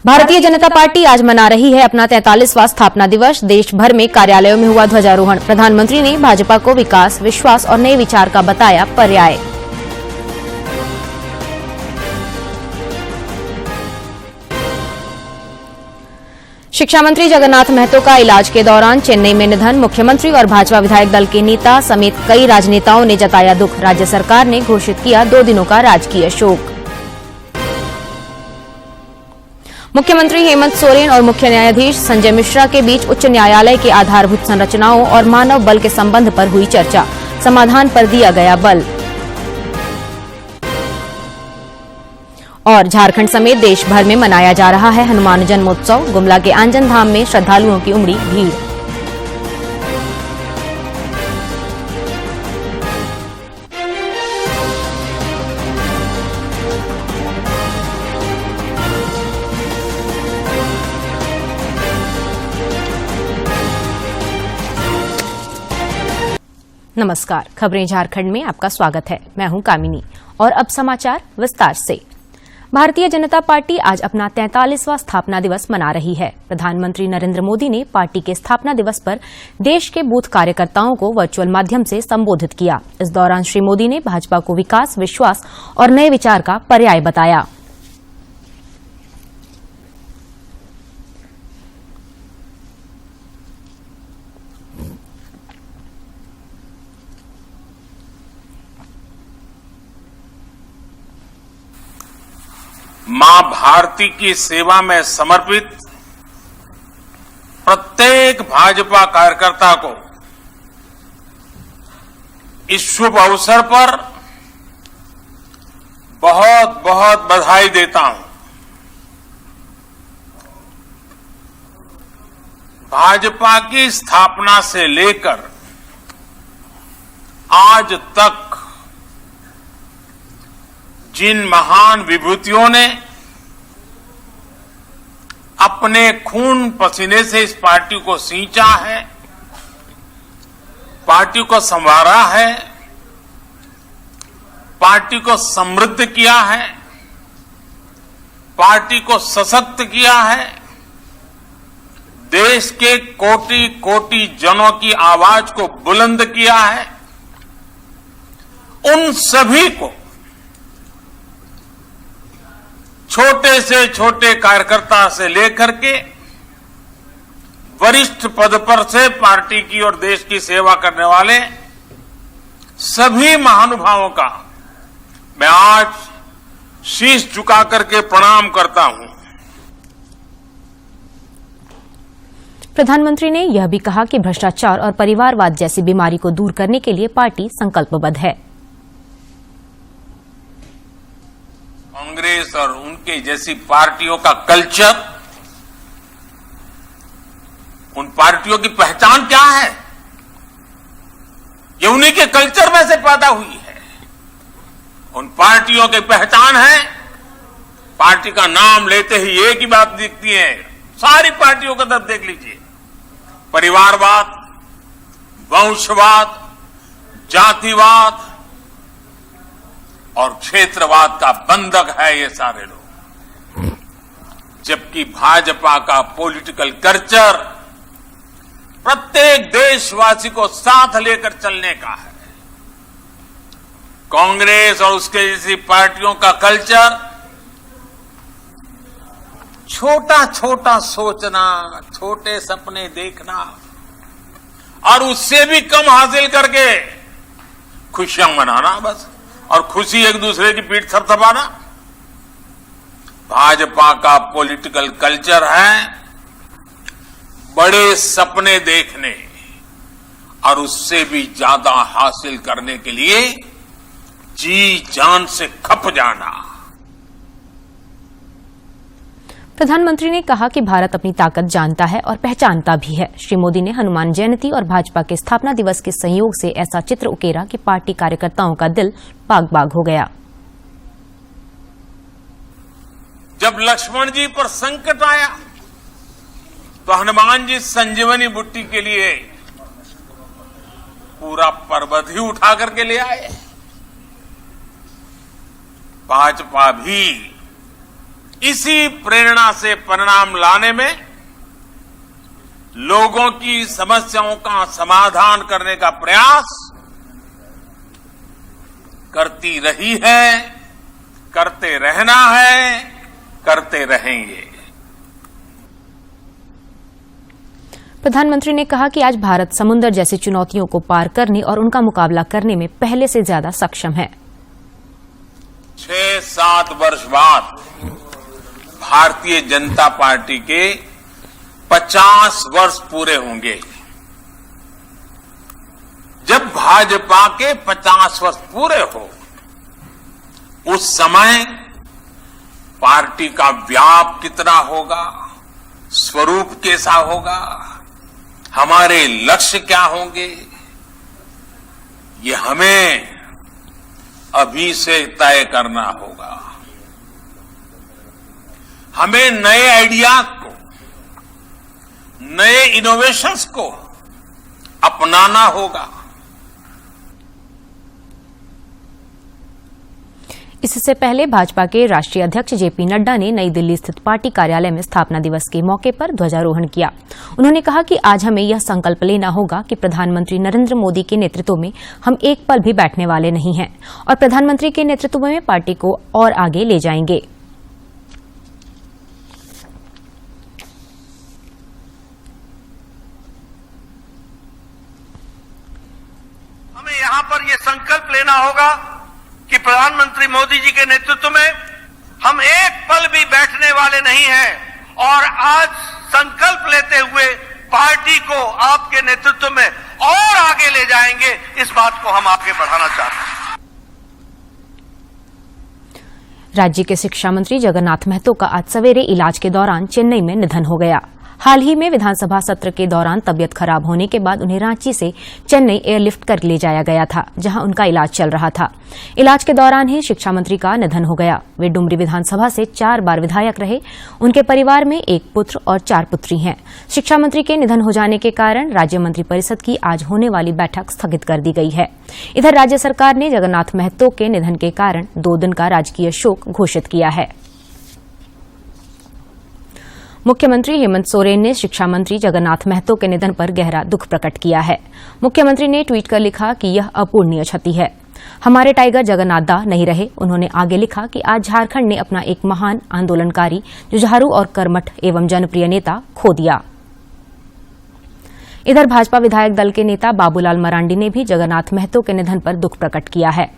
Bharatiya Janata party आज मना रही है अपना 43वां स्थापना दिवस। देश भर में कार्यालयों में हुआ ध्वजारोहण। प्रधानमंत्री ने भाजपा को विकास, विश्वास और नए विचार का बताया पर्याय। शिक्षा मंत्री जगन्नाथ महतो का इलाज के दौरान चेन्नई में निधन। मुख्यमंत्री और भाजपा विधायक दल के नेता समेत कई राजनेताओं ने जताया दुख। राज्य सरकार ने घोषित किया 2 दिनों का राजकीय शोक। मुख्यमंत्री हेमंत सोरेन और मुख्य न्यायाधीश संजय मिश्रा के बीच उच्च न्यायालय के आधारभूत संरचनाओं और मानव बल के संबंध पर हुई चर्चा। समाधान पर दिया गया बल। और झारखंड समेत देश भर में मनाया जा रहा है हनुमान जन्मोत्सव। गुमला के आंजन धाम में श्रद्धालुओं की उमड़ी भीड़। नमस्कार, खबरें झारखंड में आपका स्वागत है। मैं हूं कामिनी और अब समाचार विस्तार से। भारतीय जनता पार्टी आज अपना 43वां स्थापना दिवस मना रही है। प्रधानमंत्री नरेंद्र मोदी ने पार्टी के स्थापना दिवस पर देश के बूथ कार्यकर्ताओं को वर्चुअल माध्यम से संबोधित किया। इस दौरान श्री मोदी ने भाजपा को विकास, विश्वास और नए विचार का पर्याय बताया। मां भारती की सेवा में समर्पित प्रत्येक भाजपा कार्यकर्ता को इस शुभ अवसर पर बहुत बहुत बधाई देता हूं। भाजपा की स्थापना से लेकर आज तक जिन महान विभूतियों ने अपने खून पसीने से इस पार्टी को सींचा है, पार्टी को संवारा है, पार्टी को समृद्ध किया है, पार्टी को सशक्त किया है, देश के कोटि कोटि जनों की आवाज को बुलंद किया है, उन सभी को छोटे से छोटे कार्यकर्ता से लेकर के वरिष्ठ पद पर से पार्टी की और देश की सेवा करने वाले सभी महानुभावों का मैं आज शीश झुका करके प्रणाम करता हूं। प्रधानमंत्री ने यह भी कहा कि भ्रष्टाचार और परिवारवाद जैसी बीमारी को दूर करने के लिए पार्टी संकल्पबद्ध है। कांग्रेस और उनके जैसी पार्टियों का कल्चर, उन पार्टियों की पहचान क्या है? ये उन्हीं के कल्चर में से पैदा हुई है। उन पार्टियों की पहचान है, पार्टी का नाम लेते ही एक ही बात दिखती है। सारी पार्टियों का तरफ देख लीजिए, परिवारवाद, वंशवाद, जातिवाद और क्षेत्रवाद का बंधक है ये सारे लोग। जबकि भाजपा का पॉलिटिकल कल्चर प्रत्येक देशवासी को साथ लेकर चलने का है। कांग्रेस और उसके जैसी पार्टियों का कल्चर छोटा छोटा सोचना, छोटे सपने देखना और उससे भी कम हासिल करके खुशियां मनाना बस, और खुशी एक दूसरे की पीठ थपथपाना। भाजपा का पॉलिटिकल कल्चर है बड़े सपने देखने और उससे भी ज्यादा हासिल करने के लिए जी जान से खप जाना। प्रधानमंत्री ने कहा कि भारत अपनी ताकत जानता है और पहचानता भी है। श्री मोदी ने हनुमान जयंती और भाजपा के स्थापना दिवस के संयोग से ऐसा चित्र उकेरा कि पार्टी कार्यकर्ताओं का दिल बाग बाग हो गया। जब लक्ष्मण जी पर संकट आया तो हनुमान जी संजीवनी बूटी के लिए पूरा पर्वत ही उठा करके ले आए। भाजपा भी इसी प्रेरणा से परिणाम लाने में लोगों की समस्याओं का समाधान करने का प्रयास करती रही है, करते रहना है, करते रहेंगे। प्रधानमंत्री ने कहा कि आज भारत समुद्र जैसी चुनौतियों को पार करने और उनका मुकाबला करने में पहले से ज्यादा सक्षम है। 6-7 वर्ष बाद भारतीय जनता पार्टी के 50 वर्ष पूरे होंगे। जब भाजपा के 50 वर्ष पूरे हो, उस समय पार्टी का व्याप कितना होगा, स्वरूप कैसा होगा, हमारे लक्ष्य क्या होंगे, ये हमें अभी से तय करना होगा। हमें नए आइडियाज को, नए इनोवेशंस को अपनाना होगा। इससे पहले भाजपा के राष्ट्रीय अध्यक्ष जेपी नड्डा ने नई दिल्ली स्थित पार्टी कार्यालय में स्थापना दिवस के मौके पर ध्वजारोहण किया। उन्होंने कहा कि आज हमें यह संकल्प लेना होगा कि प्रधानमंत्री नरेंद्र मोदी के नेतृत्व में हम एक पल भी बैठने वाले नहीं हैं और प्रधानमंत्री के नेतृत्व में पार्टी को और आगे ले जाएंगे। हमें यहां पर यह संकल्प लेना होगा कि प्रधानमंत्री मोदी जी के नेतृत्व में हम एक पल भी बैठने वाले नहीं हैं और आज संकल्प लेते हुए पार्टी को आपके नेतृत्व में और आगे ले जाएंगे। इस बात को हम आगे बढ़ाना चाहते हैं। राज्य के शिक्षा मंत्री जगन्नाथ महतो का आज सवेरे इलाज के दौरान चेन्नई में निधन हो गया। हाल ही में विधानसभा सत्र के दौरान तबियत खराब होने के बाद उन्हें रांची से चेन्नई एयरलिफ्ट कर ले जाया गया था, जहां उनका इलाज चल रहा था। इलाज के दौरान ही शिक्षा मंत्री का निधन हो गया। वे डुमरी विधानसभा से 4 बार विधायक रहे। उनके परिवार में 1 पुत्र और 4 पुत्री हैं। शिक्षा मंत्री के निधन हो जाने के कारण राज्य मंत्रिपरिषद की आज होने वाली बैठक स्थगित कर दी गई है। इधर राज्य सरकार ने जगन्नाथ महतो के निधन के कारण 2 दिन का राजकीय शोक घोषित किया है। मुख्यमंत्री हेमंत सोरेन ने शिक्षा मंत्री जगन्नाथ महतो के निधन पर गहरा दुख प्रकट किया है। मुख्यमंत्री ने ट्वीट कर लिखा कि यह अपूरणीय क्षति है। हमारे टाइगर जगन्नाथ दा नहीं रहे। उन्होंने आगे लिखा कि आज झारखंड ने अपना एक महान आंदोलनकारी, जुझारू और कर्मठ एवं जनप्रिय नेता खो दिया। इधर भाजपा विधायक दल के नेता बाबूलाल मरांडी ने भी जगन्नाथ महतो के निधन पर दुख प्रकट किया है।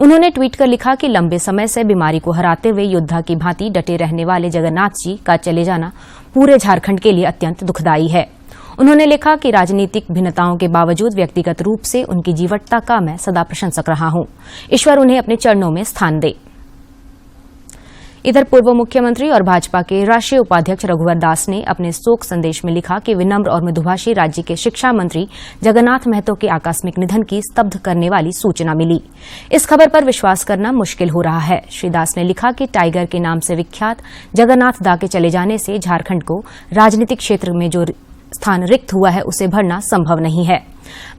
उन्होंने ट्वीट कर लिखा कि लंबे समय से बीमारी को हराते हुए योद्धा की भांति डटे रहने वाले जगन्नाथ जी का चले जाना पूरे झारखंड के लिए अत्यंत दुखदायी है। उन्होंने लिखा कि राजनीतिक भिन्नताओं के बावजूद व्यक्तिगत रूप से उनकी जीवटता का मैं सदा प्रशंसक रहा हूं। ईश्वर उन्हें अपने चरणों में स्थान दे। इधर पूर्व मुख्यमंत्री और भाजपा के राष्ट्रीय उपाध्यक्ष रघुवर दास ने अपने शोक संदेश में लिखा कि विनम्र और मृदुभाषी राज्य के शिक्षा मंत्री जगन्नाथ महतो के आकस्मिक निधन की स्तब्ध करने वाली सूचना मिली। इस खबर पर विश्वास करना मुश्किल हो रहा है। श्री दास ने लिखा कि टाइगर के नाम से विख्यात जगन्नाथ दा के चले जाने से झारखंड को राजनीतिक क्षेत्र में जो स्थान रिक्त हुआ है उसे भरना संभव नहीं है।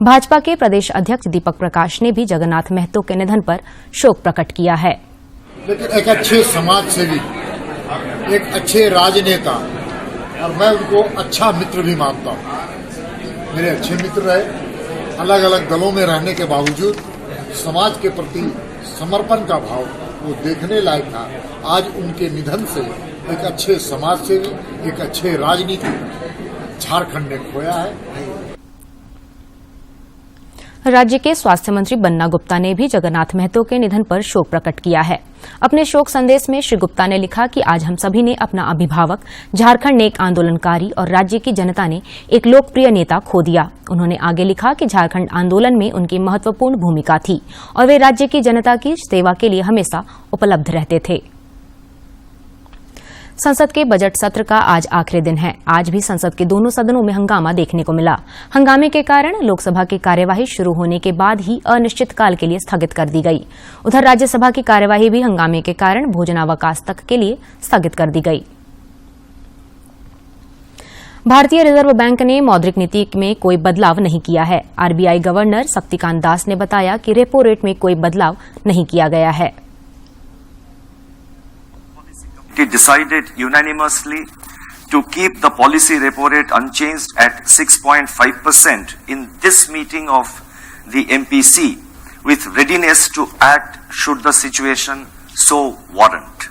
भाजपा के प्रदेश अध्यक्ष दीपक प्रकाश ने भी जगन्नाथ महतो के निधन पर शोक प्रकट किया है। लेकिन एक अच्छे समाज सेवी, एक अच्छे राजनेता और मैं उनको अच्छा मित्र भी मानता हूँ। मेरे अच्छे मित्र रहे। अलग अलग दलों में रहने के बावजूद समाज के प्रति समर्पण का भाव वो देखने लायक था। आज उनके निधन से एक अच्छे समाज सेवी, एक अच्छे राजनीतिक झारखंड ने खोया है। राज्य के स्वास्थ्य मंत्री बन्ना गुप्ता ने भी जगन्नाथ महतो के निधन पर शोक प्रकट किया है। अपने शोक संदेश में श्री गुप्ता ने लिखा कि आज हम सभी ने अपना अभिभावक, झारखंड ने एक आंदोलनकारी और राज्य की जनता ने एक लोकप्रिय नेता खो दिया। उन्होंने आगे लिखा कि झारखंड आंदोलन में उनकी महत्वपूर्ण भूमिका थी और वे राज्य की जनता की सेवा के लिए हमेशा उपलब्ध रहते थे। संसद के बजट सत्र का आज आखिरी दिन है। आज भी संसद के दोनों सदनों में हंगामा देखने को मिला। हंगामे के कारण लोकसभा की कार्यवाही शुरू होने के बाद ही अनिश्चितकाल के लिए स्थगित कर दी गई। उधर राज्यसभा की कार्यवाही भी हंगामे के कारण भोजनावकाश तक के लिए स्थगित कर दी गई। भारतीय रिजर्व बैंक ने मौद्रिक नीति में कोई बदलाव नहीं किया है। आरबीआई गवर्नर शक्तिकांत दास ने बताया कि रेपो रेट में कोई बदलाव नहीं किया गया है। decided unanimously to keep the policy repo rate unchanged at 6.5% in this meeting of the MPC, with readiness to act should the situation so warrant.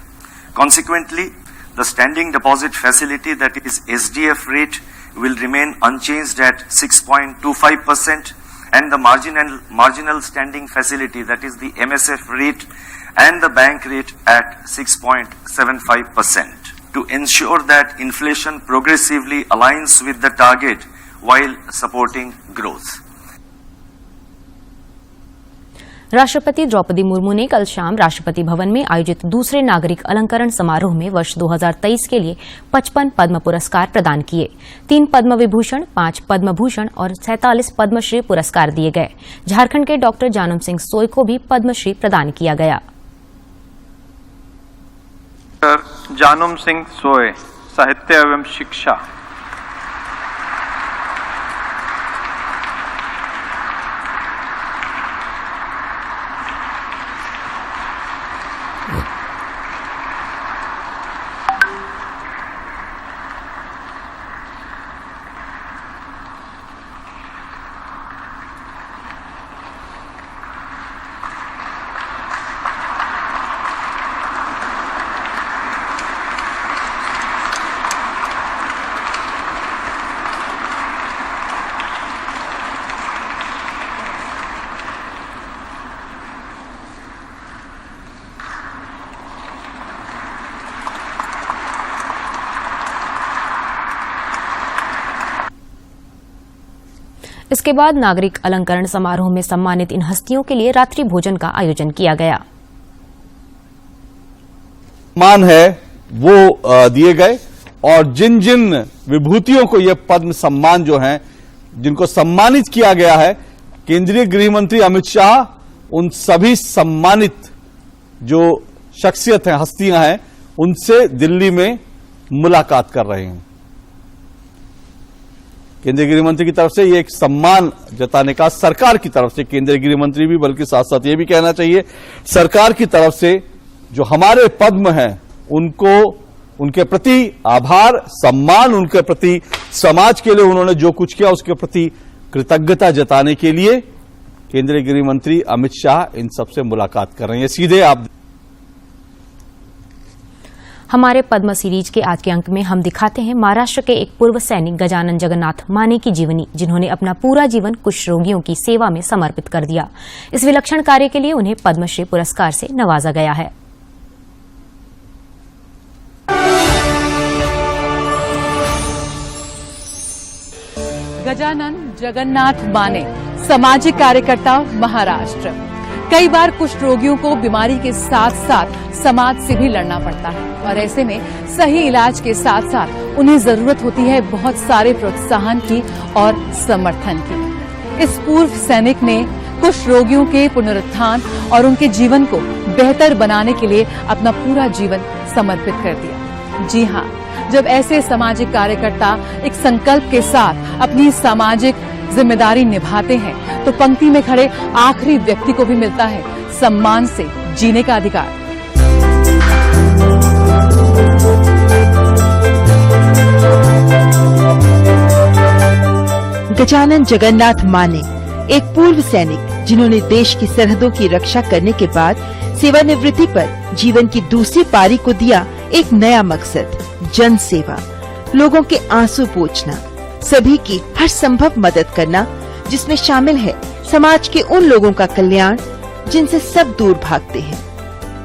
Consequently, the standing deposit facility, that is SDF rate, will remain unchanged at 6.25%, and the marginal standing facility, that is the MSF rate, and the bank rate at 6.75%, to ensure that inflation progressively aligns with the target while supporting growth. राष्ट्रपति द्रौपदी मुर्मू ने कल शाम राष्ट्रपति भवन में आयोजित दूसरे नागरिक अलंकरण समारोह में वर्ष 2023 के लिए 55 पद्म पुरस्कार प्रदान किए। 3 पद्म विभूषण, 5 पद्म भूषण और 47 पद्मश्री पुरस्कार दिए गए। झारखंड के डॉक्टर जानम सिंह सोय को भी पद्मश्री प्रदान किया गया। जानम सिंह सोय, साहित्य एवं शिक्षा। इसके बाद नागरिक अलंकरण समारोह में सम्मानित इन हस्तियों के लिए रात्रि भोजन का आयोजन किया गया। सम्मान है वो दिए गए, और जिन जिन विभूतियों को ये पद्म सम्मान जो हैं, जिनको सम्मानित किया गया है, केंद्रीय गृह मंत्री अमित शाह उन सभी सम्मानित जो शख्सियत हैं, हस्तियां हैं, उनसे दिल्ली में मुलाकात कर रहे हैं। केंद्रीय गृह मंत्री की तरफ से ये एक सम्मान जताने का, सरकार की तरफ से, केंद्रीय गृह मंत्री भी, बल्कि साथ साथ ये भी कहना चाहिए सरकार की तरफ से जो हमारे पद्म हैं उनको, उनके प्रति आभार, सम्मान, उनके प्रति समाज के लिए उन्होंने जो कुछ किया उसके प्रति कृतज्ञता जताने के लिए केंद्रीय गृह मंत्री अमित शाह इन सबसे मुलाकात कर रहे हैं। सीधे आप हमारे पद्म सीरीज के आज के अंक में हम दिखाते हैं महाराष्ट्र के एक पूर्व सैनिक गजानन जगन्नाथ माने की जीवनी, जिन्होंने अपना पूरा जीवन कुष्ठ रोगियों की सेवा में समर्पित कर दिया। इस विलक्षण कार्य के लिए उन्हें पद्मश्री पुरस्कार से नवाजा गया है। गजानन जगन्नाथ माने, सामाजिक कार्यकर्ता, महाराष्ट्र। कई बार कुष्ठ रोगियों को बीमारी के साथ साथ समाज से भी लड़ना पड़ता है, और ऐसे में सही इलाज के साथ साथ उन्हें जरूरत होती है बहुत सारे प्रोत्साहन की और समर्थन की। इस पूर्व सैनिक ने कुष्ठ रोगियों के पुनरुत्थान और उनके जीवन को बेहतर बनाने के लिए अपना पूरा जीवन समर्पित कर दिया। जी हाँ, जब ऐसे सामाजिक कार्यकर्ता एक संकल्प के साथ अपनी सामाजिक जिम्मेदारी निभाते हैं तो पंक्ति में खड़े आखिरी व्यक्ति को भी मिलता है सम्मान से जीने का अधिकार। गजानन जगन्नाथ माने एक पूर्व सैनिक, जिन्होंने देश की सरहदों की रक्षा करने के बाद सेवानिवृत्ति पर जीवन की दूसरी पारी को दिया एक नया मकसद, जन सेवा, लोगों के आंसू पोंछना, सभी की हर संभव मदद करना, जिसमें शामिल है समाज के उन लोगों का कल्याण जिनसे सब दूर भागते हैं।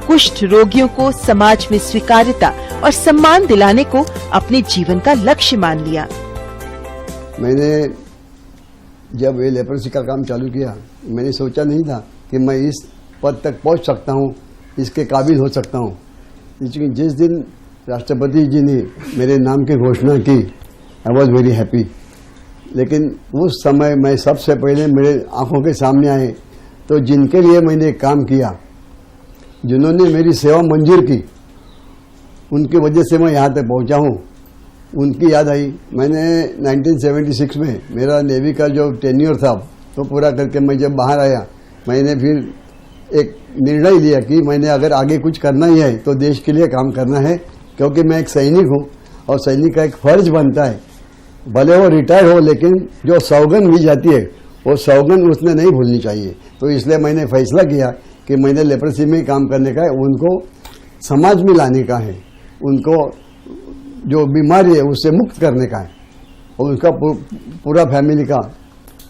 कुष्ठ रोगियों को समाज में स्वीकार्यता और सम्मान दिलाने को अपने जीवन का लक्ष्य मान लिया। मैंने जब ये लेप्रोसी का काम चालू किया, मैंने सोचा नहीं था कि मैं इस पद तक पहुंच सकता हूं, इसके काबिल हो सकता हूं। लेकिन जिस दिन राष्ट्रपति जी ने मेरे नाम की घोषणा की, आई वॉज वेरी हैप्पी। लेकिन उस समय मैं सबसे पहले मेरे आंखों के सामने आए तो जिनके लिए मैंने काम किया, जिन्होंने मेरी सेवा मंजूर की, उनकी वजह से मैं यहाँ तक पहुँचा हूँ, उनकी याद आई। मैंने 1976 में मेरा नेवी का जो टेन्योर था तो पूरा करके मैं जब बाहर आया, मैंने फिर एक निर्णय लिया कि मैंने अगर आगे कुछ करना ही है तो देश के लिए काम करना है, क्योंकि मैं एक सैनिक हूँ और सैनिक का एक फर्ज बनता है, भले वो रिटायर हो लेकिन जो सौगंध ली जाती है वो सौगंध उसने नहीं भूलनी चाहिए। तो इसलिए मैंने फैसला किया कि मैंने लेप्रोसी में काम करने का है, उनको समाज में लाने का है, उनको जो बीमारी है उससे मुक्त करने का है और उनका पूरा फैमिली का,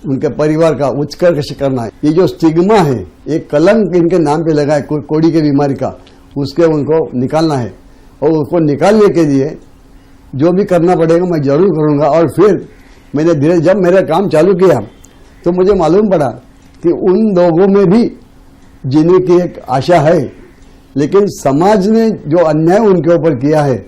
उनके परिवार का उत्कर्ष करना है। ये जो स्टिग्मा है, एक कलंक इनके नाम पे लगा है कोड़ी की बीमारी का, उसके उनको निकालना है और उसको निकालने के लिए जो भी करना पड़ेगा मैं जरूर करूंगा। और फिर मैंने धीरे जब मेरा काम चालू किया तो मुझे मालूम पड़ा कि उन लोगों में भी जीने की एक आशा है, लेकिन समाज ने जो अन्याय उनके ऊपर किया है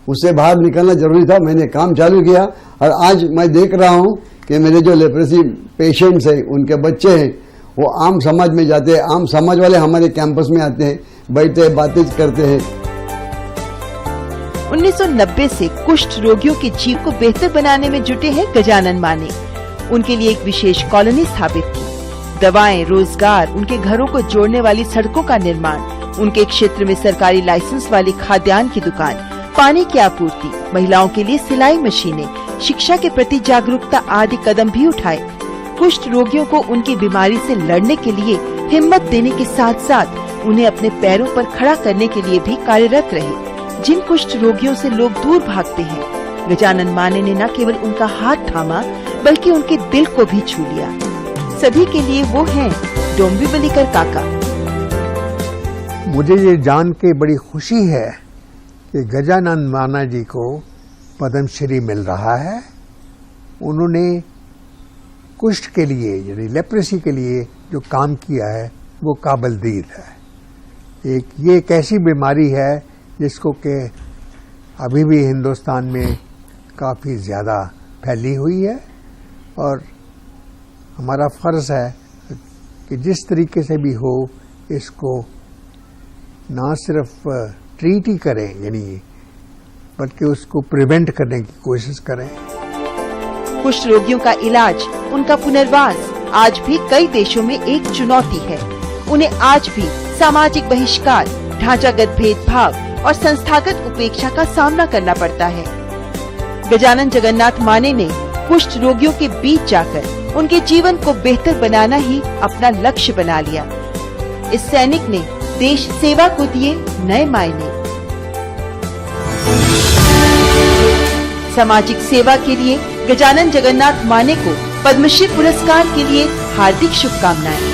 उससे बाहर निकलना जरूरी था। मैंने काम चालू किया और आज मैं देख रहा हूं कि मेरे जो लेप्रोसी पेशेंट्स हैं, उनके बच्चे हैं, वो आम समाज में जाते हैं, आम समाज वाले हमारे कैंपस में आते हैं, बैठते हैं, बातें करते हैं। 1990 से कुष्ठ रोगियों के जीवन को बेहतर बनाने में जुटे हैं गजानन माने। उनके लिए एक विशेष कॉलोनी स्थापित की, दवाएं, रोजगार, उनके घरों को जोड़ने वाली सड़कों का निर्माण, उनके क्षेत्र में सरकारी लाइसेंस वाली खाद्यान्न की दुकान, पानी की आपूर्ति, महिलाओं के लिए सिलाई मशीनें, शिक्षा के प्रति जागरूकता आदि कदम भी उठाए। कुष्ठ रोगियों को उनकी बीमारी से लड़ने के लिए हिम्मत देने के साथ साथ उन्हें अपने पैरों पर खड़ा करने के लिए भी कार्यरत रहे। जिन कुष्ठ रोगियों से लोग दूर भागते हैं, गजानन माने ने न केवल उनका हाथ थामा बल्कि उनके दिल को भी छू लिया। सभी के लिए वो हैं डोंबिवलीकर काका। मुझे ये जान के बड़ी खुशी है कि गजानन माना जी को पद्मश्री मिल रहा है। उन्होंने कुष्ठ के लिए यानी लेप्रेसी के लिए जो काम किया है वो काबिल-दीद है। ये एक ऐसी बीमारी है जिसको कि अभी भी हिंदुस्तान में काफ़ी ज़्यादा फैली हुई है और हमारा फ़र्ज़ है कि जिस तरीके से भी हो इसको ना सिर्फ ट्रीट ही करें यानी बल्कि उसको प्रिवेंट करने की कोशिश करें। कुष्ठ रोगियों का इलाज, उनका पुनर्वास आज भी कई देशों में एक चुनौती है। उन्हें आज भी सामाजिक बहिष्कार, ढांचागत भेदभाव और संस्थागत उपेक्षा का सामना करना पड़ता है। गजानन जगन्नाथ माने ने कुष्ठ रोगियों के बीच जाकर उनके जीवन को बेहतर बनाना ही अपना लक्ष्य बना लिया। इस सैनिक ने देश सेवा को दिए नए मायने। सामाजिक सेवा के लिए गजानन जगन्नाथ माने को पद्मश्री पुरस्कार के लिए हार्दिक शुभकामनाएं।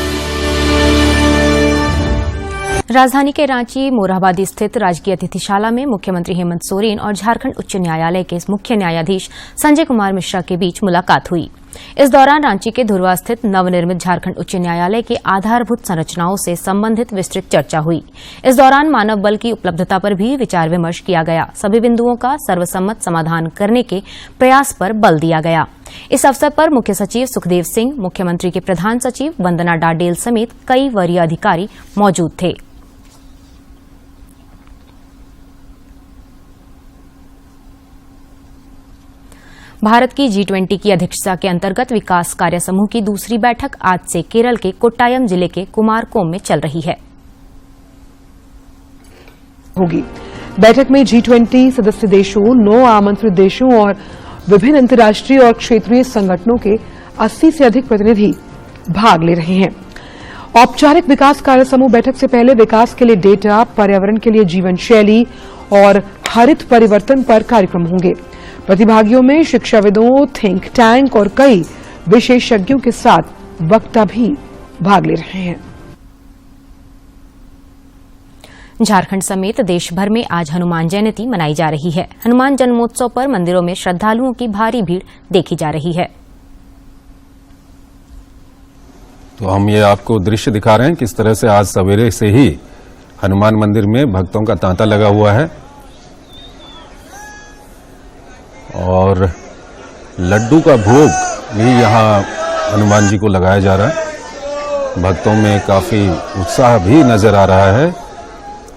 राजधानी के रांची मोरहाबादी स्थित राजकीय अतिथिशाला में मुख्यमंत्री हेमंत सोरेन और झारखंड उच्च न्यायालय के मुख्य न्यायाधीश संजय कुमार मिश्रा के बीच मुलाकात हुई। इस दौरान रांची के धुरवा स्थित नवनिर्मित झारखंड उच्च न्यायालय के आधारभूत संरचनाओं से संबंधित विस्तृत चर्चा हुई। इस दौरान मानव बल की उपलब्धता पर भी विचार विमर्श किया गया। सभी बिंदुओं का सर्वसम्मत समाधान करने के प्रयास पर बल दिया गया। इस अवसर पर मुख्य सचिव सुखदेव सिंह, मुख्यमंत्री के प्रधान सचिव वंदना डाडेल समेत कई वरीय अधिकारी मौजूद थे। भारत की G20 की अध्यक्षता के अंतर्गत विकास कार्य समूह की दूसरी बैठक आज से केरल के कोट्टायम जिले के कुमारकोम में चल रही है। होगी। बैठक में G20 सदस्य देशों, 9 आमंत्रित देशों और विभिन्न अंतर्राष्ट्रीय और क्षेत्रीय संगठनों के 80 से अधिक प्रतिनिधि भाग ले रहे हैं। औपचारिक विकास कार्य समूह बैठक से पहले विकास के लिए डेटा, पर्यावरण के लिए जीवन शैली और हरित परिवर्तन पर कार्यक्रम होंगे। प्रतिभागियों में शिक्षाविदों, थिंक टैंक और कई विशेषज्ञों के साथ वक्ता भी भाग ले रहे हैं। झारखंड समेत देश भर में आज हनुमान जयंती मनाई जा रही है। हनुमान जन्मोत्सव पर मंदिरों में श्रद्धालुओं की भारी भीड़ देखी जा रही है। तो हम ये आपको दृश्य दिखा रहे हैं किस तरह से आज सवेरे से ही हनुमान मंदिर में भक्तों का तांता लगा हुआ है और लड्डू का भोग भी यहाँ हनुमान जी को लगाया जा रहा है। भक्तों में काफी उत्साह भी नजर आ रहा है।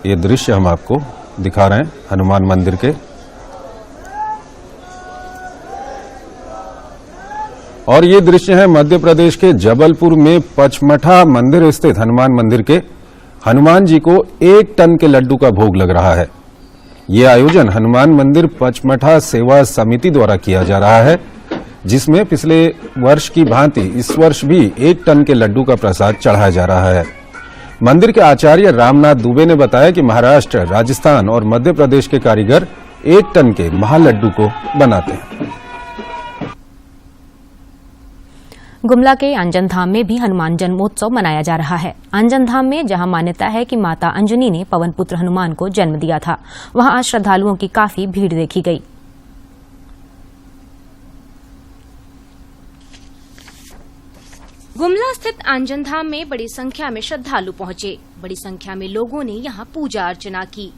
ये दृश्य हम आपको दिखा रहे हैं हनुमान मंदिर के। और ये दृश्य है मध्य प्रदेश के जबलपुर में पचमढ़ा मंदिर स्थित हनुमान मंदिर के। हनुमान जी को 1 टन के लड्डू का भोग लग रहा है। ये आयोजन हनुमान मंदिर पचमढ़ा सेवा समिति द्वारा किया जा रहा है, जिसमें पिछले वर्ष की भांति इस वर्ष भी 1 टन के लड्डू का प्रसाद चढ़ाया जा रहा है। मंदिर के आचार्य रामनाथ दुबे ने बताया कि महाराष्ट्र, राजस्थान और मध्य प्रदेश के कारीगर 1 टन के महालड्डू को बनाते हैं। गुमला के आंजन धाम में भी हनुमान जन्मोत्सव मनाया जा रहा है। आंजन धाम में जहां मान्यता है कि माता अंजनी ने पवन पुत्र हनुमान को जन्म दिया था, वहां आज श्रद्धालुओं की काफी भीड़ देखी गई। गुमला स्थित आंजन धाम में बड़ी संख्या में श्रद्धालु पहुंचे। बड़ी संख्या में लोगों ने यहां पूजा अर्चना की।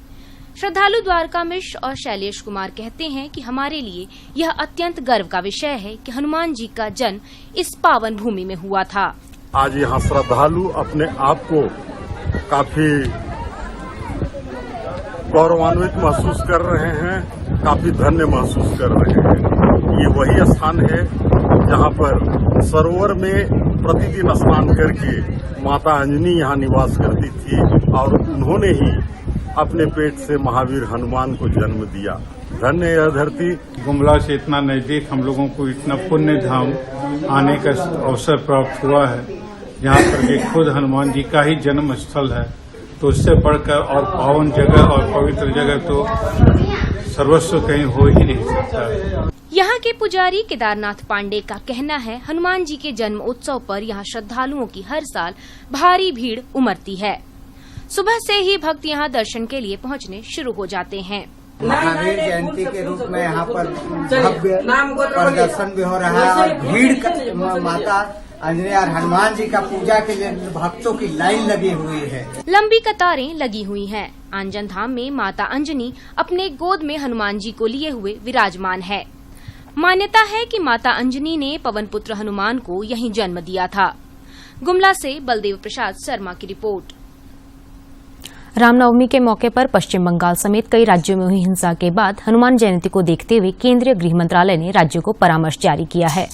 श्रद्धालु द्वारका मिश्र और शैलेश कुमार कहते हैं कि हमारे लिए यह अत्यंत गर्व का विषय है कि हनुमान जी का जन्म इस पावन भूमि में हुआ था। आज यहाँ श्रद्धालु अपने आप को काफी गौरवान्वित महसूस कर रहे हैं, काफी धन्य महसूस कर रहे हैं। ये वही स्थान है जहाँ पर सरोवर में प्रतिदिन स्नान करके माता अंजनी यहाँ निवास करती थी और उन्होंने ही अपने पेट से महावीर हनुमान को जन्म दिया। धन्य यह धरती। गुमला से इतना नजदीक हम लोगों को इतना पुण्य धाम आने का अवसर प्राप्त हुआ है, जहाँ पर कि खुद हनुमान जी का ही जन्म स्थल है, तो उससे बढ़कर और पावन जगह और पवित्र जगह तो सर्वस्व कहीं हो ही नहीं सकता। यहाँ के पुजारी केदारनाथ पांडे का कहना है, हनुमान जी के जन्म उत्सव पर यहाँ श्रद्धालुओं की हर साल भारी भीड़ उमड़ती है। सुबह से ही भक्त यहाँ दर्शन के लिए पहुँचने शुरू हो जाते हैं। महावीर जयंती के रूप में यहाँ पर भव्य प्रदर्शन भी हो रहा है और भीड़ माता अंजनी और हनुमान जी का पूजा के लिए भक्तों की लाइन लगी हुई है। लंबी कतारें लगी हुई हैं। आंजन धाम में माता अंजनी अपने गोद में हनुमान जी को लिए हुए विराजमान है। मान्यता है कि माता अंजनी ने पवन पुत्र हनुमान को यहीं जन्म दिया था। गुमला से बलदेव प्रसाद शर्मा की रिपोर्ट। रामनवमी के मौके पर पश्चिम बंगाल समेत कई राज्यों में हुई हिंसा के बाद हनुमान जयंती को देखते हुए केंद्रीय गृह मंत्रालय ने राज्यों को परामर्श जारी किया है।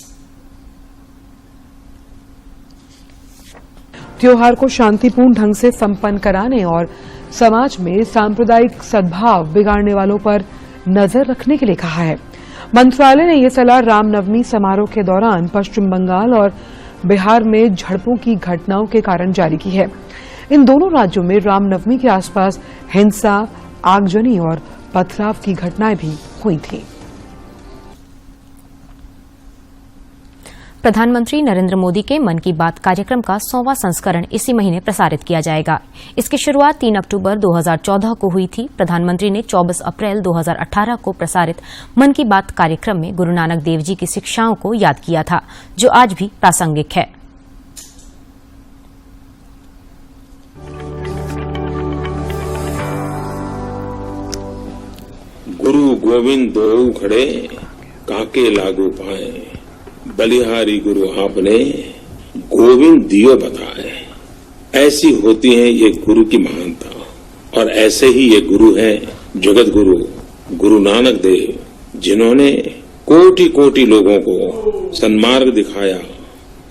त्योहार को शांतिपूर्ण ढंग से संपन्न कराने और समाज में सांप्रदायिक सद्भाव बिगाड़ने वालों पर नजर रखने के लिए कहा है। मंत्रालय ने यह सलाह रामनवमी समारोह के दौरान पश्चिम बंगाल और बिहार में झड़पों की घटनाओं के कारण जारी की है। इन दोनों राज्यों में रामनवमी के आसपास हिंसा, आगजनी और पथराव की घटनाएं भी हुई थीं। प्रधानमंत्री नरेंद्र मोदी के मन की बात कार्यक्रम का 100वां संस्करण इसी महीने प्रसारित किया जाएगा। इसकी शुरुआत 3 अक्टूबर 2014 को हुई थी। प्रधानमंत्री ने 24 अप्रैल 2018 को प्रसारित मन की बात कार्यक्रम में गुरु नानक देव जी की शिक्षाओं को याद किया था, जो आज भी प्रासंगिक है। गुरु गोविंद दो खड़े काके लागू पाए, बलिहारी गुरु आपने गोविंद दियो बताए। ऐसी होती है ये गुरु की महानता। और ऐसे ही ये गुरु है जगत गुरु गुरु नानक देव, जिन्होंने कोटि कोटि लोगों को सन्मार्ग दिखाया,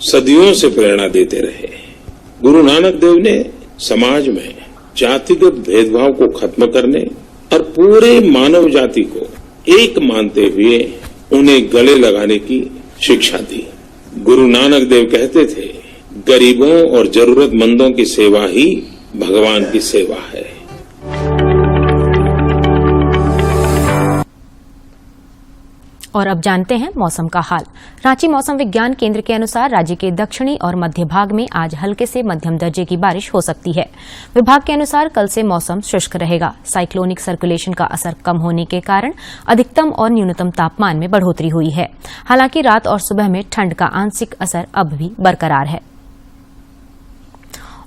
सदियों से प्रेरणा देते रहे। गुरु नानक देव ने समाज में जातिगत भेदभाव को खत्म करने और पूरे मानव जाति को एक मानते हुए उन्हें गले लगाने की शिक्षा दी। गुरु नानक देव कहते थे, गरीबों और जरूरतमंदों की सेवा ही भगवान की सेवा है। और अब जानते हैं मौसम का हाल। रांची मौसम विज्ञान केंद्र के अनुसार राज्य के दक्षिणी और मध्य भाग में आज हल्के से मध्यम दर्जे की बारिश हो सकती है। विभाग के अनुसार कल से मौसम शुष्क रहेगा। साइक्लोनिक सर्कुलेशन का असर कम होने के कारण अधिकतम और न्यूनतम तापमान में बढ़ोतरी हुई है। हालांकि रात और सुबह में ठंड का आंशिक असर अब भी बरकरार है।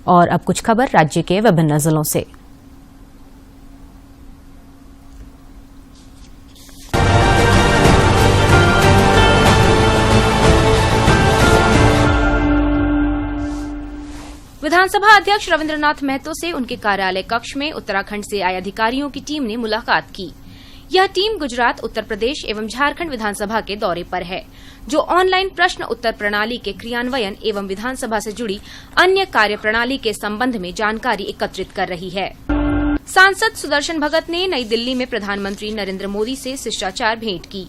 और अब कुछ खबर राज्य के विभिन्न जिलों से। विधानसभा अध्यक्ष रविंद्रनाथ महतो से उनके कार्यालय कक्ष में उत्तराखंड से आए अधिकारियों की टीम ने मुलाकात की। यह टीम गुजरात, उत्तर प्रदेश एवं झारखंड विधानसभा के दौरे पर है, जो ऑनलाइन प्रश्न उत्तर प्रणाली के क्रियान्वयन एवं विधानसभा से जुड़ी अन्य कार्य प्रणाली के संबंध में जानकारी एकत्रित कर रही है। सांसद सुदर्शन भगत ने नई दिल्ली में प्रधानमंत्री नरेंद्र मोदी से शिष्टाचार भेंट की।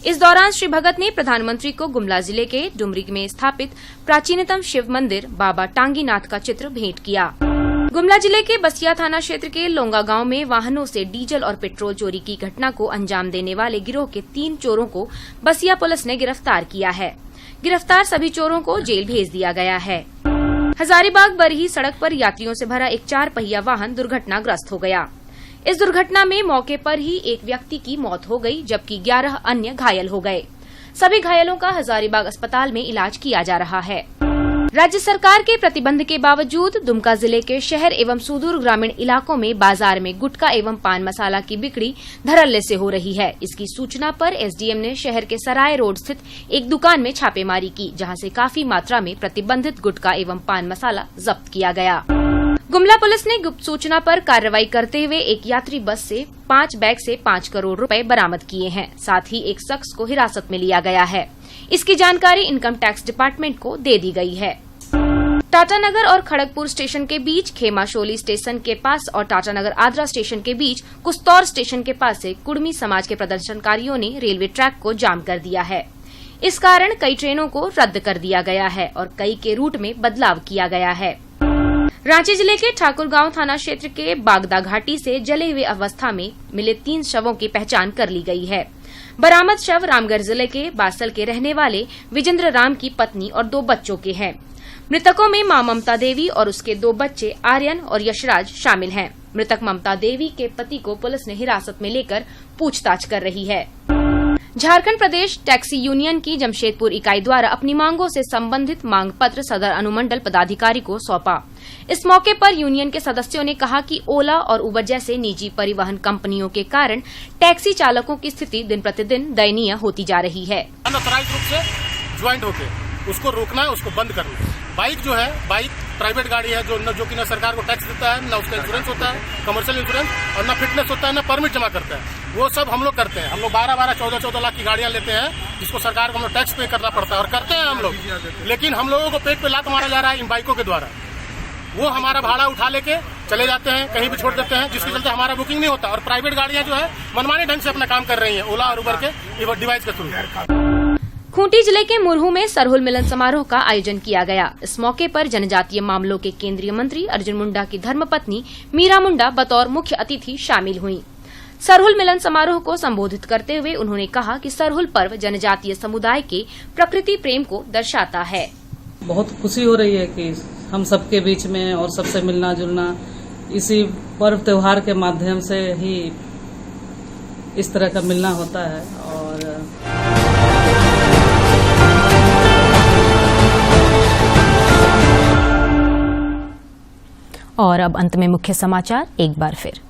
इस दौरान श्री भगत ने प्रधानमंत्री को गुमला जिले के डुमरी में स्थापित प्राचीनतम शिव मंदिर बाबा टांगीनाथ का चित्र भेंट किया। गुमला जिले के बसिया थाना क्षेत्र के लोंगा गांव में वाहनों से डीजल और पेट्रोल चोरी की घटना को अंजाम देने वाले गिरोह के 3 चोरों को बसिया पुलिस ने गिरफ्तार किया है। गिरफ्तार सभी चोरों को जेल भेज दिया गया है। हजारीबाग बरही सड़क पर यात्रियों से भरा एक 4 पहिया वाहन दुर्घटनाग्रस्त हो गया। इस दुर्घटना में मौके पर ही एक व्यक्ति की मौत हो गई, जबकि 11 अन्य घायल हो गए। सभी घायलों का हजारीबाग अस्पताल में इलाज किया जा रहा है। राज्य सरकार के प्रतिबंध के बावजूद दुमका जिले के शहर एवं सुदूर ग्रामीण इलाकों में बाजार में गुटखा एवं पान मसाला की बिक्री धड़ल्ले से हो रही है। इसकी सूचना पर एसडीएम ने शहर के सराय रोड स्थित एक दुकान में छापेमारी की, जहां से काफी मात्रा में प्रतिबंधित गुटखा एवं पान मसाला जब्त किया गया। गुमला पुलिस ने गुप्त सूचना पर कार्रवाई करते हुए एक यात्री बस से 5 बैग से 5 करोड़ रुपए बरामद किए हैं। साथ ही एक शख्स को हिरासत में लिया गया है। इसकी जानकारी इनकम टैक्स डिपार्टमेंट को दे दी गई है। टाटानगर और खड़गपुर स्टेशन के बीच, खेमाशोली स्टेशन के पास और टाटानगर आद्रा स्टेशन के बीच कुस्तौर स्टेशन के पास से कुर्मी समाज के प्रदर्शनकारियों ने रेलवे ट्रैक को जाम कर दिया है। इस कारण कई ट्रेनों को रद्द कर दिया गया है और कई के रूट में बदलाव किया गया है। रांची जिले के ठाकुरगांव थाना क्षेत्र के बागदा घाटी से जले हुए अवस्था में मिले 3 शवों की पहचान कर ली गई है। बरामद शव रामगढ़ जिले के बासल के रहने वाले विजेंद्र राम की पत्नी और 2 बच्चों के हैं। मृतकों में मां ममता देवी और उसके 2 बच्चे आर्यन और यशराज शामिल हैं। मृतक ममता देवी के पति को पुलिस ने हिरासत में लेकर पूछताछ कर रही है। झारखंड प्रदेश टैक्सी यूनियन की जमशेदपुर इकाई द्वारा अपनी मांगों से संबंधित मांग पत्र सदर अनुमंडल पदाधिकारी को सौंपा। इस मौके पर यूनियन के सदस्यों ने कहा कि ओला और उबर जैसे निजी परिवहन कंपनियों के कारण टैक्सी चालकों की स्थिति दिन प्रतिदिन दयनीय होती जा रही है। अनऑथराइज्ड रूप से ज्वाइंट होके उसको रोकना है, उसको बंद करना। बाइक जो है, बाइक प्राइवेट गाड़ी है जो कि न सरकार को टैक्स देता है, न उसका इंश्योरेंस होता है, कमर्शियल इंश्योरेंस, और न फिटनेस होता है, न परमिट जमा करता है। वो सब हम लोग करते हैं। हम लोग 12-12, 14-14 लाख की गाड़ियां लेते हैं, जिसको सरकार को हम लोग टैक्स पे करना पड़ता है और करते हैं हम लोग। लेकिन हम लोगों को पेट पे लात मारा जा रहा है इन बाइकों के द्वारा। वो हमारा भाड़ा उठा लेके चले जाते हैं, कहीं भी छोड़ देते हैं, जिसके चलते हमारा बुकिंग नहीं होता। और प्राइवेट गाड़ियां जो है मनमाने ढंग से अपना काम कर रही है ओला और उबर के डिवाइस के थ्रू। खूंटी जिले के मुरहू में सरहुल मिलन समारोह का आयोजन किया गया। इस मौके पर जनजातीय मामलों के केंद्रीय मंत्री अर्जुन मुंडा की धर्मपत्नी मीरा मुंडा बतौर मुख्य अतिथि शामिल हुईं। सरहुल मिलन समारोह को संबोधित करते हुए उन्होंने कहा कि सरहुल पर्व जनजातीय समुदाय के प्रकृति प्रेम को दर्शाता है। बहुत खुशी हो रही है कि हम सबके बीच में और सबसे मिलना जुलना इसी पर्व त्योहार के माध्यम से ही इस तरह का मिलना होता है। और अब अंत में मुख्य समाचार एक बार फिर।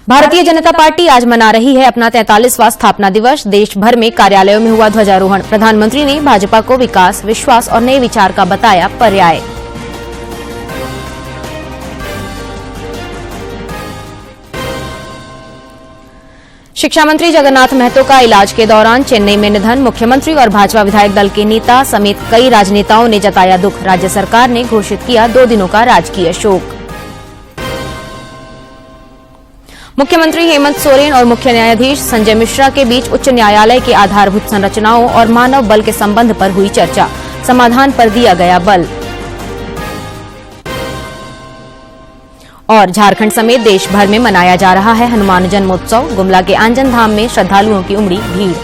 भारतीय जनता पार्टी आज मना रही है अपना 43वां स्थापना दिवस। देश भर में कार्यालयों में हुआ ध्वजारोहण। प्रधानमंत्री ने भाजपा को विकास, विश्वास और नए विचार का बताया पर्याय। शिक्षा मंत्री जगन्नाथ महतो का इलाज के दौरान चेन्नई में निधन। मुख्यमंत्री और भाजपा विधायक दल के नेता समेत कई राजनेताओं ने जताया दुख। राज्य सरकार ने घोषित किया 2 दिनों का राजकीय शोक। मुख्यमंत्री हेमंत सोरेन और मुख्य न्यायाधीश संजय मिश्रा के बीच उच्च न्यायालय के आधारभूत संरचनाओं और मानव बल के संबंध पर हुई चर्चा। समाधान पर दिया गया बल। और झारखंड समेत देश भर में मनाया जा रहा है हनुमान जन्मोत्सव। गुमला के आंजन धाम में श्रद्धालुओं की उमड़ी भीड़।